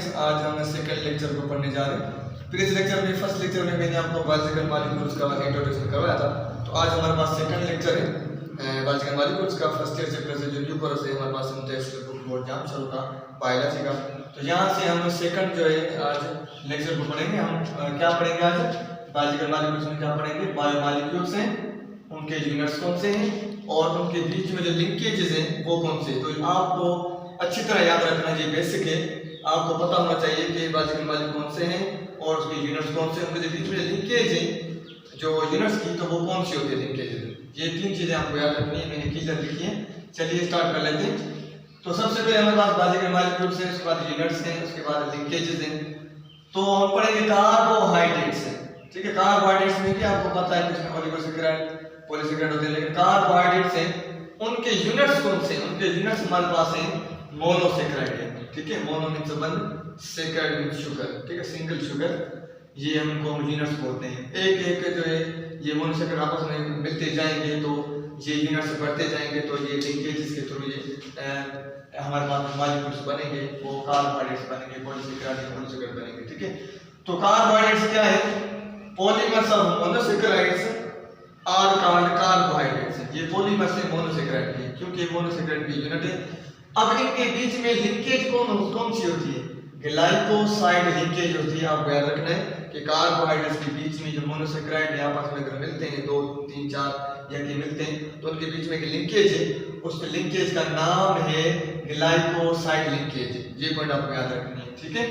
Friends, आज हम second lecture को पढ़ने जा रहे हैं। प्रीवियस लेक्चर में फर्स्ट लेक्चर में मैंने आपको बायोलॉजिकल मॉलिक्यूल्स का इंट्रोडक्शन करवाया था। तो आज हमारे पास सेकंड लेक्चर है बायोलॉजिकल मॉलिक्यूल्स का। फर्स्ट ईयर चैप्टर से जो न्यू कोर्स है हमारे पास टेक्स्ट बुक बोर्ड जाम शुरू का बायोलॉजी का। तो यहाँ से हम सेकंड जो है आज लेक्चर को पढ़ेंगे। हम क्या पढ़ेंगे आज? बायोलॉजिकल मॉलिक्यूल्स में क्या पढ़ेंगे? बायोमॉलिक्यूल्स हैं, उनके यूनिट्स कौन से हैं और उनके बीच में जो लिंकेजेस हैं वो कौन से। तो आपको अच्छी तरह याद रखना, ये बेसिक है। आपको पता होना चाहिए कि बायोलॉजिकल मॉलिक्यूल कौन से हैं और उसके यूनिट्स कौन से, उनके बीच में लिंकेज है जो यूनिट्स की, तो वो कौन सी होती है लिंकेज। ये तीन चीजें आपको याद रखनी है, मैंने क्लियर लिखी है। चलिए स्टार्ट कर लेते हैं। तो सबसे पहले हमारे पास बायोलॉजिकल मॉलिक्यूल्स हैं, उसके बाद यूनिट्स हैं, उसके बाद लिंकेजेस हैं। तो हम पढ़ेंगे कार्बोहाइड्रेट्स हैं। ठीक है, कार्बोहाइड्रेट्स में क्या आपको पता है कि इसमें ओलिगोसैकेराइड पॉलीसैकेराइड होते हैं, लेकिन कार्बोहाइड्रेट्स हैं उनके यूनिट्स कौन से? उनके यूनिट्स हमारे पास हैं मोनोसैकेराइड है। ठीक है, mono means one, saccharide means sugar. ठीक है, सिंगल शुगर, ये हमको यूनिट्स बोलते हैं। एक एक जो है ये मोनोसैकेराइड आपस में मिलते जाएंगे तो ये यूनिट्स बढ़ते जाएंगे, तो ये लिंकेजेस के थ्रू ये हमारे पास मॉलिक्यूल्स बनेंगे, वो कार्बोहाइड्रेट्स बनेंगे, पॉलीसैकेराइड मोनोसैकेराइड बनेंगे। ठीक है, तो कार्बोहाइड्रेट्स क्या है? Polymers of monosaccharides are called carbohydrates. ये पॉलीमर्स है मोनोसैकेराइड के, क्योंकि मोनोसैकेराइड की यूनिट है। अब इनके बीच में लिंकेज कौन सी होती है? ग्लाइकोसाइड लिंकेज होती है। आपको याद रखना है कि कार्बोहाइड्रेट्स के बीच में जो मोनोसैकेराइड है आपस में अगर मिलते हैं, 2 3 4 या के मिलते हैं, तो उनके बीच में एक लिंकेज है, उस लिंकेज का नाम है ग्लाइकोसाइड लिंकेज। ये पॉइंट आपको याद रखनी है। ठीक है,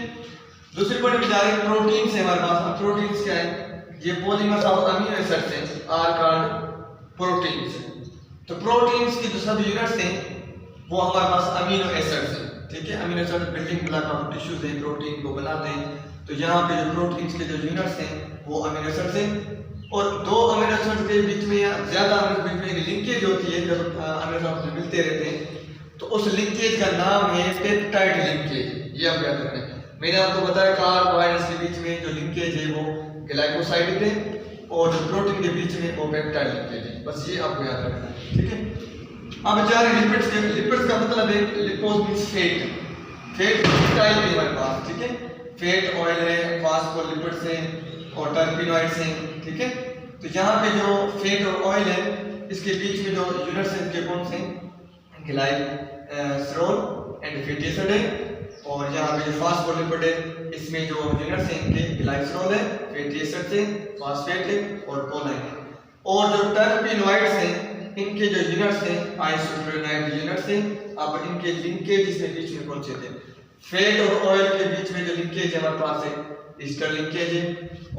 दूसरी पॉइंट में जा रहे हैं प्रोटीन्स है हमारे पास। प्रोटीन्स क्या है? ये पॉलीमर्स ऑफ अमीनो एसिड्स हैं, आर कॉल्ड प्रोटीन्स। तो प्रोटीन्स की जो सब यूनिट्स हैं वो हमारे पास अमीनो एसिड्स हैं। ठीक है, amino acid building block of tissues हैं, प्रोटीन को बनाते हैं। तो यहाँ पे जो प्रोटीन्स के जो यूनिट्स हैं वो अमीनो एसिड्स हैं, और दो अमीनो एसिड्स के बीच में या ज्यादा अमीनो एसिड्स के बीच में लिंकेज होती है। जब अमीनो एसिड्स मिलते रहते हैं तो उस लिंकेज का नाम है पेप्टाइड लिंकेज। ये आप याद रखना है। मैंने आपको बताया कार्बोहाइड्रेट्स के बीच में जो लिंकेज है वो ग्लाइकोसाइड है और जो प्रोटीन के बीच में वो पेप्टाइड लिंकेज है। बस ये आपको याद रखना है। ठीक है, अब जा रहे हैं लिपिड्स के। लिपिड्स का मतलब है लिपोज मींस फैट। फैट टाइप है हमारे पास। ठीक है, फैट ऑयल है, फास्फोलिपिड्स हैं और टर्पेनोइड्स हैं। ठीक है, तो यहाँ पे जो फैट और ऑयल है इसके बीच में जो यूनिट्स हैं इनके कौन से? ग्लाइसरॉल एंड फैटी एसिड है। और यहाँ पे जो फास्फोलिपिड है इसमें जो यूनिट्स हैं इनके ग्लाइसरॉल है, फैटी एसिड है, फास्फेट है और कोलाइन है। और जो टर्पेनोइड्स हैं इनके जो यूनिट्स हैं आइसोप्रोनाइड यूनिट्स हैं। अब इनके लिंकेज इसमें बीच में कौन से थे? फैट और ऑयल के बीच में जो लिंकेज है हमारे पास है ईस्टर लिंकेज है,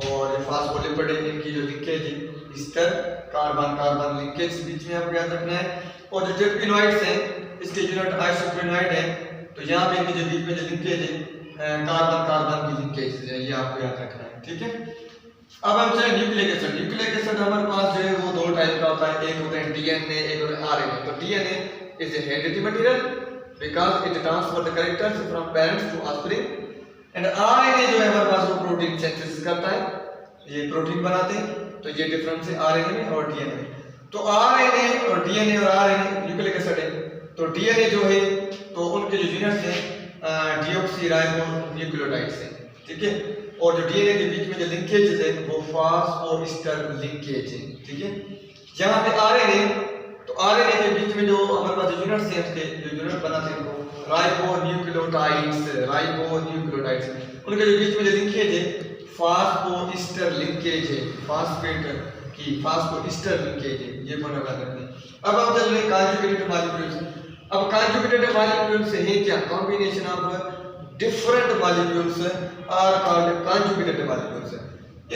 और फास्फोलिपिड इनकी जो लिंकेज है ईस्टर कार्बन कार्बन लिंकेज बीच में आपको याद रखना है। और जो टर्पेनोइड्स हैं इसके यूनिट आइसोप्रोनाइड है, तो यहाँ पे इनके जो बीच में जो लिंकेज है कार्बन कार्बन की लिंकेज है, ये आपको याद रखना है। ठीक है, अब हम चलें न्यूक्लिक एसिड। न्यूक्लिक एसिड हमारे पास जो है वो दो टाइप का होता है, एक होता है डीएनए, एक होता है आरएनए। तो DNA is a hereditary material because it transfer the characters from parents to offspring, and RNA जो है हमारे पास वो प्रोटीन सिंथेसिस करता है, ये प्रोटीन बनाते हैं। तो ये डिफरेंस है आरएनए में और डीएनए में। तो आरएनए और डीएनए और आरएनए न्यूक्लिक एसिड है। तो डीएनए जो है तो उनके जो यूनिट्स हैं डीऑक्सीराइबोन्यूक्लियोटाइड्स हैं। ठीक है, और जो डीएनए के बीच में जो लिंकेजेस है वो फास्फोईस्टर लिंकेज है। ठीक है, यहाँ पे आरएनए, तो आरएनए के बीच में जो हमारे पास यूनिट्स हैं उसके जो यूनिट बनाते हैं वो राइबोन्यूक्लियोटाइड्स, उनके जो बीच में जो लिंकेज है फास्फोईस्टर लिंकेज है, फास्फेट की फास्फोईस्टर लिंकेज है। ये पॉइंट याद रखना है। अब हम चल रहे हैं कॉन्जुगेटेड मॉलिक्यूल्स। अब कॉन्जुगेटेड मॉलिक्यूल्स है क्या? Combination of different molecules are called conjugated molecules.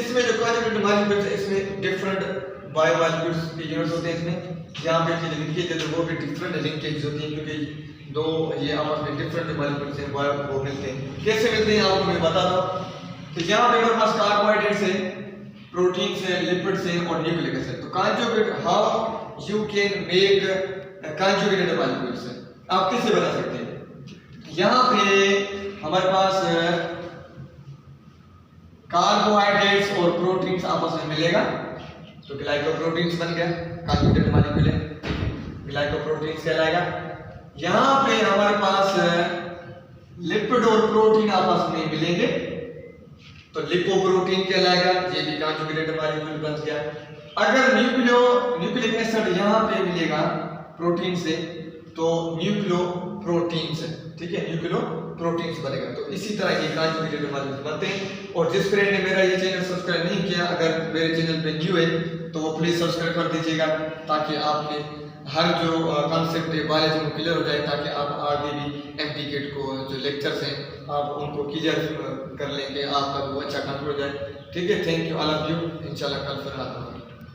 इसमें जो कॉन्जुगेटेड मॉलिक्यूल्स है इसमें डिफरेंट बायोमॉलिक्यूल्स के यूनिट्स होते हैं। इसमें यहाँ पे जो लिंकेज है तो वो भी डिफरेंट लिंकेज होती है, क्योंकि दो ये आपस में डिफरेंट मॉलिक्यूल्स हैं वो मिलते हैं। कैसे मिलते हैं आपको मैं बता दूं। तो यहाँ पे हमारे पास कार्बोहाइड्रेट्स है, प्रोटीन्स है, लिपिड्स है और न्यूक्लिक एसिड। तो conjugate, how you can make conjugated molecules, आप कैसे बना सकते हैं? यहाँ पे हमारे पास कार्बोहाइड्रेट्स और प्रोटीन्स आपस में मिलेगा तो ग्लाइकोप्रोटीन्स बन गया, कॉन्जुगेटेड मॉलिक्यूल है, ग्लाइकोप्रोटीन्स कहलाएगा। यहाँ पे हमारे पास लिपिड और प्रोटीन आपस में मिलेंगे तो लिपोप्रोटीन कहलाएगा, ये भी कॉन्जुगेटेड मॉलिक्यूल बन गया। अगर न्यूक्लिक एसिड यहाँ पे मिलेगा प्रोटीन से तो न्यूक्लियोप्रोटीन से, ठीक है, न्यूक्लियोप्रोटीन बनेगा। तो इसी तरह ये कॉन्जुगेटेड मॉलिक्यूल बनते हैं। और जिस फ्रेंड ने मेरा ये चैनल सब्सक्राइब नहीं किया, अगर मेरे चैनल पे न्यू है तो वो प्लीज सब्सक्राइब कर दीजिएगा, ताकि आपके हर जो कॉन्सेप्ट है बायोलॉजी में क्लियर हो जाए, ताकि आप आगे भी एमपीकेट को जो लेक्चर्स हैं आप उनको क्लियर कर लेंगे, आपका वो अच्छा कंट्रोल हो जाए। ठीक है, thank you, I love you, इंशाल्लाह कल फिर आता हूँ।